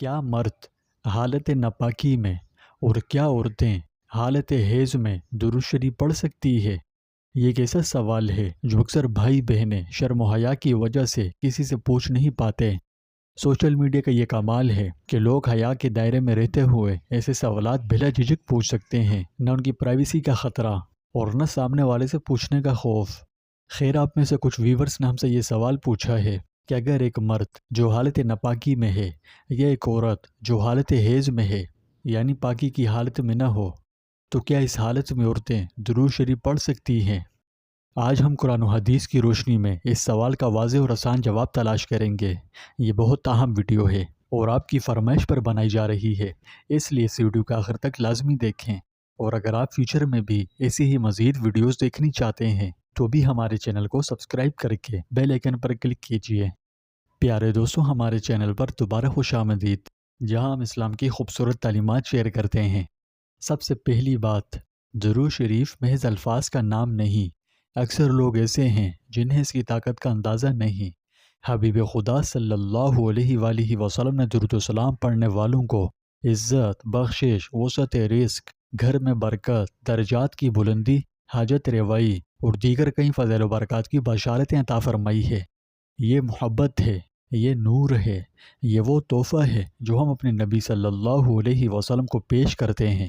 کیا مرد حالت ناپاکی میں اور کیا عورتیں حالت حیض میں درود شریف پڑھ سکتی ہے؟ یہ ایک ایسا سوال ہے جو اکثر بھائی بہنیں شرم و حیا کی وجہ سے کسی سے پوچھ نہیں پاتے۔ سوشل میڈیا کا یہ کمال ہے کہ لوگ حیا کے دائرے میں رہتے ہوئے ایسے سوالات بلا جھجک پوچھ سکتے ہیں، نہ ان کی پرائیویسی کا خطرہ اور نہ سامنے والے سے پوچھنے کا خوف۔ خیر، آپ میں سے کچھ ویورز نے ہم سے یہ سوال پوچھا ہے کہ اگر ایک مرد جو حالت ناپاکی میں ہے یا ایک عورت جو حالت حیض میں ہے یعنی پاکی کی حالت میں نہ ہو، تو کیا اس حالت میں عورتیں درود شریف پڑھ سکتی ہیں؟ آج ہم قرآن و حدیث کی روشنی میں اس سوال کا واضح اور آسان جواب تلاش کریں گے۔ یہ بہت اہم ویڈیو ہے اور آپ کی فرمائش پر بنائی جا رہی ہے، اس لیے اس ویڈیو کا آخر تک لازمی دیکھیں، اور اگر آپ فیوچر میں بھی ایسی ہی مزید ویڈیوز دیکھنی چاہتے ہیں تو بھی ہمارے چینل کو سبسکرائب کر کے بیل آئیکن پر کلک کیجیے۔ پیارے دوستوں، ہمارے چینل پر دوبارہ خوش آمدید، جہاں ہم اسلام کی خوبصورت تعلیمات شیئر کرتے ہیں۔ سب سے پہلی بات، درود شریف محض الفاظ کا نام نہیں۔ اکثر لوگ ایسے ہیں جنہیں اس کی طاقت کا اندازہ نہیں۔ حبیب خدا صلی اللہ علیہ وآلہ وسلم نے درود و سلام پڑھنے والوں کو عزت، بخشش، وسعت رزق، گھر میں برکت، درجات کی بلندی، حاجت روائی اور دیگر کئی فضائل و برکات کی بشارتیں عطا فرمائی ہے۔ یہ محبت ہے، یہ نور ہے، یہ وہ تحفہ ہے جو ہم اپنے نبی صلی اللہ علیہ وسلم کو پیش کرتے ہیں۔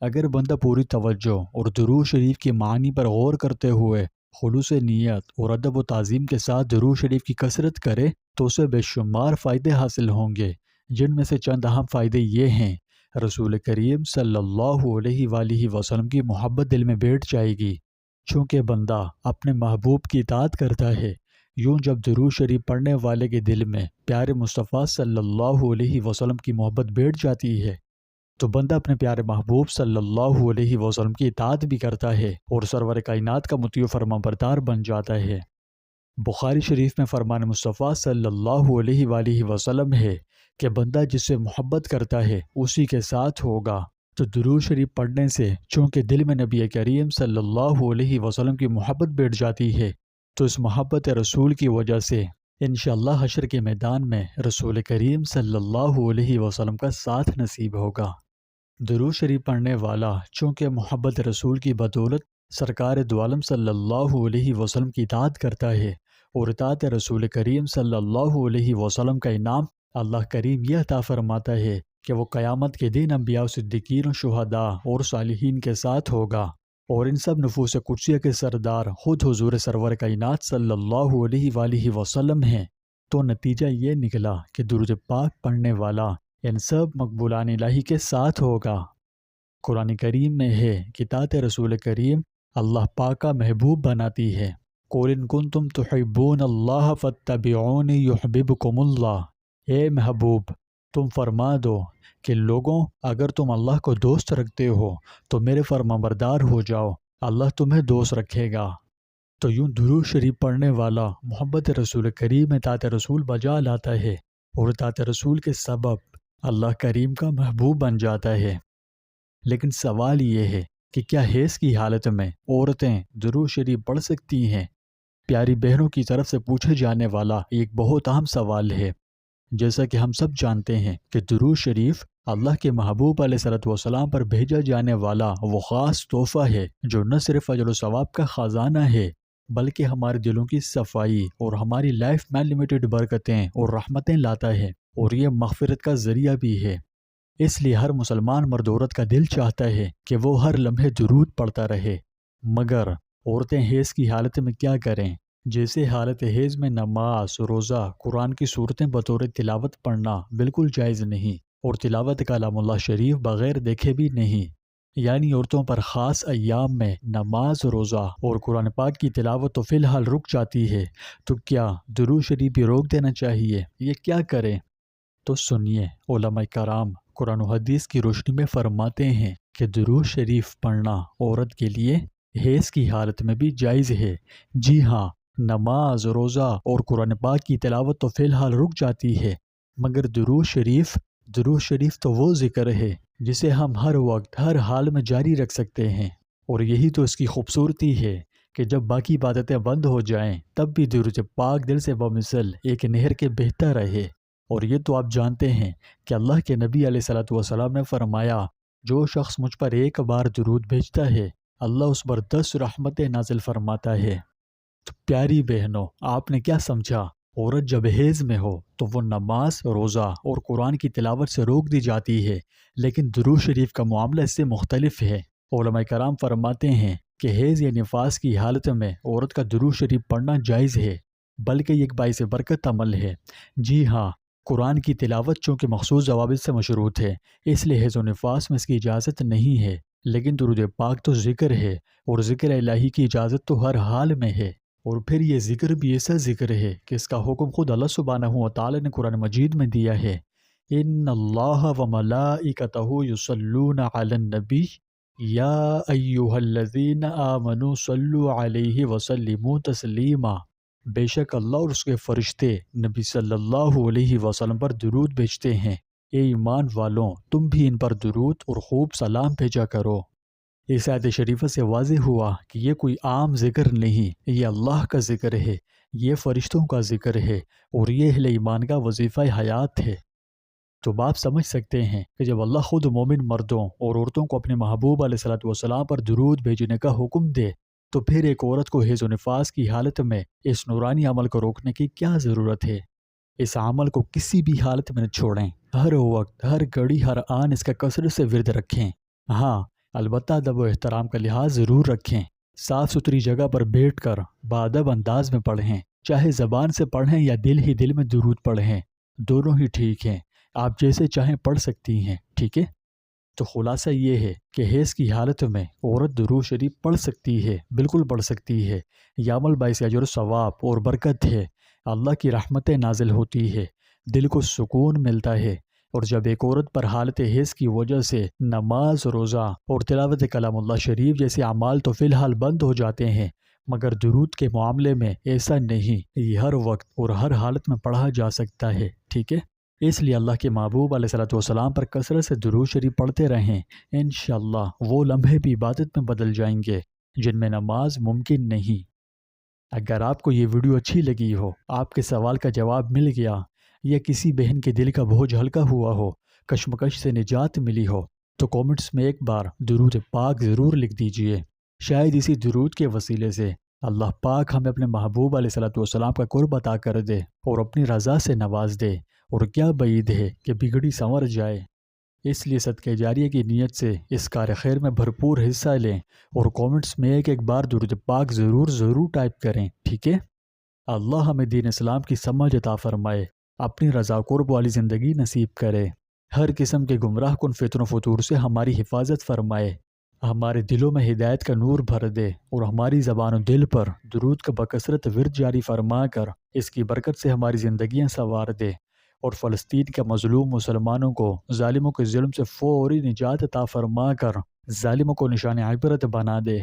اگر بندہ پوری توجہ اور درود شریف کی معنی پر غور کرتے ہوئے خلوص نیت اور ادب و تعظیم کے ساتھ درود شریف کی کثرت کرے تو اسے بے شمار فائدے حاصل ہوں گے، جن میں سے چند اہم فائدے یہ ہیں۔ رسول کریم صلی اللہ علیہ وآلہ وسلم کی محبت دل میں بیٹھ جائے گی۔ چونکہ بندہ اپنے محبوب کی اطاعت کرتا ہے، یوں جب درود شریف پڑھنے والے کے دل میں پیارے مصطفیٰ صلی اللہ علیہ وسلم کی محبت بیٹھ جاتی ہے تو بندہ اپنے پیارے محبوب صلی اللہ علیہ وسلم کی اطاعت بھی کرتا ہے اور سرور کائنات کا مطیع و فرما بردار بن جاتا ہے۔ بخاری شریف میں فرمان مصطفیٰ صلی اللہ علیہ وآلہ وسلم ہے کہ بندہ جس سے محبت کرتا ہے اسی کے ساتھ ہوگا۔ تو درود شریف پڑھنے سے چونکہ دل میں نبی کریم صلی اللہ علیہ وسلم کی محبت بیٹھ جاتی ہے، تو اس محبت رسول کی وجہ سے انشاءاللہ حشر کے میدان میں رسول کریم صلی اللہ علیہ وسلم کا ساتھ نصیب ہوگا۔ درود شریف پڑھنے والا چونکہ محبت رسول کی بدولت سرکار دو عالم صلی اللہ علیہ وسلم کی اطاعت کرتا ہے، اور اطاعت رسول کریم صلی اللہ علیہ وسلم کا انعام اللہ کریم یہ عطا فرماتا ہے کہ وہ قیامت کے دن انبیاء و صدیقین و شہداء اور صالحین کے ساتھ ہوگا، اور ان سب نفوس قدسیہ کے سردار خود حضور سرور کائنات صلی اللہ علیہ وآلہ وسلم ہیں۔ تو نتیجہ یہ نکلا کہ درود پاک پڑھنے والا ان سب مقبولان الہی کے ساتھ ہوگا۔ قرآن کریم میں ہے کہ اطاعت رسول کریم اللہ پاک کا محبوب بناتی ہے۔ قُلْ إِن كُنتُمْ تُحِبُّونَ اللَّهَ فَاتَّبِعُونِي يُحْبِبْكُمُ اللَّهُ۔ اے محبوب، تم فرما دو کہ لوگوں، اگر تم اللہ کو دوست رکھتے ہو تو میرے فرما بردار ہو جاؤ، اللہ تمہیں دوست رکھے گا۔ تو یوں درود شریف پڑھنے والا محبت رسول کریم اطاعت رسول بجا لاتا ہے، اور اطاعت رسول کے سبب اللہ کریم کا محبوب بن جاتا ہے۔ لیکن سوال یہ ہے کہ کیا حیض کی حالت میں عورتیں درود شریف پڑھ سکتی ہیں؟ پیاری بہنوں کی طرف سے پوچھے جانے والا ایک بہت اہم سوال ہے۔ جیسا کہ ہم سب جانتے ہیں کہ درود شریف اللہ کے محبوب علیہ الصلوۃ والسلام پر بھیجا جانے والا وہ خاص تحفہ ہے جو نہ صرف اجر و ثواب کا خزانہ ہے، بلکہ ہمارے دلوں کی صفائی اور ہماری لائف میں لمیٹڈ برکتیں اور رحمتیں لاتا ہے، اور یہ مغفرت کا ذریعہ بھی ہے۔ اس لیے ہر مسلمان مرد عورت کا دل چاہتا ہے کہ وہ ہر لمحے درود پڑھتا رہے، مگر عورتیں حیض کی حالت میں کیا کریں؟ جیسے حالت حیض میں نماز، روزہ، قرآن کی صورتیں بطور تلاوت پڑھنا بالکل جائز نہیں، اور تلاوت کلام اللہ شریف بغیر دیکھے بھی نہیں۔ یعنی عورتوں پر خاص ایام میں نماز، روزہ اور قرآن پاک کی تلاوت تو فی الحال رک جاتی ہے، تو کیا درود شریف بھی روک دینا چاہیے؟ یہ کیا کریں؟ تو سنیے، علماء کرام قرآن و حدیث کی روشنی میں فرماتے ہیں کہ درود شریف پڑھنا عورت کے لیے حیض کی حالت میں بھی جائز ہے۔ جی ہاں، نماز، روزہ اور قرآن پاک کی تلاوت تو فی الحال رک جاتی ہے، مگر درود شریف تو وہ ذکر ہے جسے ہم ہر وقت ہر حال میں جاری رکھ سکتے ہیں، اور یہی تو اس کی خوبصورتی ہے کہ جب باقی عبادتیں بند ہو جائیں تب بھی درود پاک دل سے بمثل ایک نہر کے بہتا رہے، اور یہ تو آپ جانتے ہیں کہ اللہ کے نبی علیہ الصلوۃ والسلام نے فرمایا، جو شخص مجھ پر ایک بار درود بھیجتا ہے اللہ اس پر 10 رحمتیں نازل فرماتا ہے۔ تو پیاری بہنوں، آپ نے کیا سمجھا؟ عورت جب حیض میں ہو تو وہ نماز، روزہ اور قرآن کی تلاوت سے روک دی جاتی ہے، لیکن درود شریف کا معاملہ اس سے مختلف ہے۔ علماء کرام فرماتے ہیں کہ حیض یا نفاس کی حالت میں عورت کا درود شریف پڑھنا جائز ہے، بلکہ یہ ایک باعث برکت عمل ہے۔ جی ہاں، قرآن کی تلاوت چونکہ مخصوص ضوابط سے مشروط ہے، اس لیے حیض و نفاس میں اس کی اجازت نہیں ہے، لیکن درود پاک تو ذکر ہے، اور ذکر الہی کی اجازت تو ہر حال میں ہے۔ اور پھر یہ ذکر بھی ایسا ذکر ہے کہ اس کا حکم خود اللہ سبحانہ و تعالی نے قرآن مجید میں دیا ہے۔ ان اللہ و ملائکتہ یصلون علی النبی یا ایہا الذین آمنوا صلوا علیہ وسلموا تسلیما۔ بے شک اللہ اور اس کے فرشتے نبی صلی اللہ علیہ وسلم پر درود بھیجتے ہیں، اے ایمان والوں تم بھی ان پر درود اور خوب سلام بھیجا کرو۔ اس آیت شریفہ سے واضح ہوا کہ یہ کوئی عام ذکر نہیں، یہ اللہ کا ذکر ہے، یہ فرشتوں کا ذکر ہے، اور یہ اہل ایمان کا وظیفہ حیات ہے۔ تو آپ سمجھ سکتے ہیں کہ جب اللہ خود مومن مردوں اور عورتوں کو اپنے محبوب علیہ الصلوۃ والسلام پر درود بھیجنے کا حکم دے، تو پھر ایک عورت کو حیض و نفاس کی حالت میں اس نورانی عمل کو روکنے کی کیا ضرورت ہے؟ اس عمل کو کسی بھی حالت میں نہ چھوڑیں، ہر وقت، ہر گھڑی، ہر آن اس کا کثرت سے ورد رکھیں۔ ہاں، البتہ ادب و احترام کا لحاظ ضرور رکھیں، صاف ستھری جگہ پر بیٹھ کر بادب انداز میں پڑھیں، چاہے زبان سے پڑھیں یا دل ہی دل میں درود پڑھیں، دونوں ہی ٹھیک ہیں، آپ جیسے چاہیں پڑھ سکتی ہیں، ٹھیک ہے؟ تو خلاصہ یہ ہے کہ حیض کی حالت میں عورت درود شریف پڑھ سکتی ہے، بالکل پڑھ سکتی ہے، یہ عمل باعث اجر و ثواب اور برکت ہے، اللہ کی رحمتیں نازل ہوتی ہے، دل کو سکون ملتا ہے۔ اور جب ایک عورت پر حالت حیض کی وجہ سے نماز، روزہ اور تلاوت کلام اللہ شریف جیسے اعمال تو فی الحال بند ہو جاتے ہیں، مگر درود کے معاملے میں ایسا نہیں، یہ ہر وقت اور ہر حالت میں پڑھا جا سکتا ہے، ٹھیک ہے؟ اس لیے اللہ کے محبوب علیہ الصلوۃ والسلام پر کثرت سے درود شریف پڑھتے رہیں، انشاءاللہ وہ لمحے بھی عبادت میں بدل جائیں گے جن میں نماز ممکن نہیں۔ اگر آپ کو یہ ویڈیو اچھی لگی ہو، آپ کے سوال کا جواب مل گیا، یا کسی بہن کے دل کا بوجھ ہلکا ہوا ہو، کشمکش سے نجات ملی ہو، تو کومنٹس میں ایک بار درود پاک ضرور لکھ دیجئے۔ شاید اسی درود کے وسیلے سے اللہ پاک ہمیں اپنے محبوب علیہ الصلوۃ والسلام کا قرب عطا کر دے اور اپنی رضا سے نواز دے، اور کیا بعید ہے کہ بگڑی سنور جائے۔ اس لیے صدقہ جاریہ کی نیت سے اس کار خیر میں بھرپور حصہ لیں، اور کومنٹس میں ایک بار درود پاک ضرور ٹائپ کریں، ٹھیک ہے؟ اللہ ہمیں دین اسلام کی سمجھ عطا فرمائے، اپنی رضا قرب والی زندگی نصیب کرے، ہر قسم کے گمراہ کن فتن و فتور سے ہماری حفاظت فرمائے، ہمارے دلوں میں ہدایت کا نور بھر دے، اور ہماری زبان و دل پر درود کا بکثرت ورد جاری فرما کر اس کی برکت سے ہماری زندگیاں سنوار دے، اور فلسطین کے مظلوم مسلمانوں کو ظالموں کے ظلم سے فوری نجات عطا فرما کر ظالموں کو نشان عبرت بنا دے۔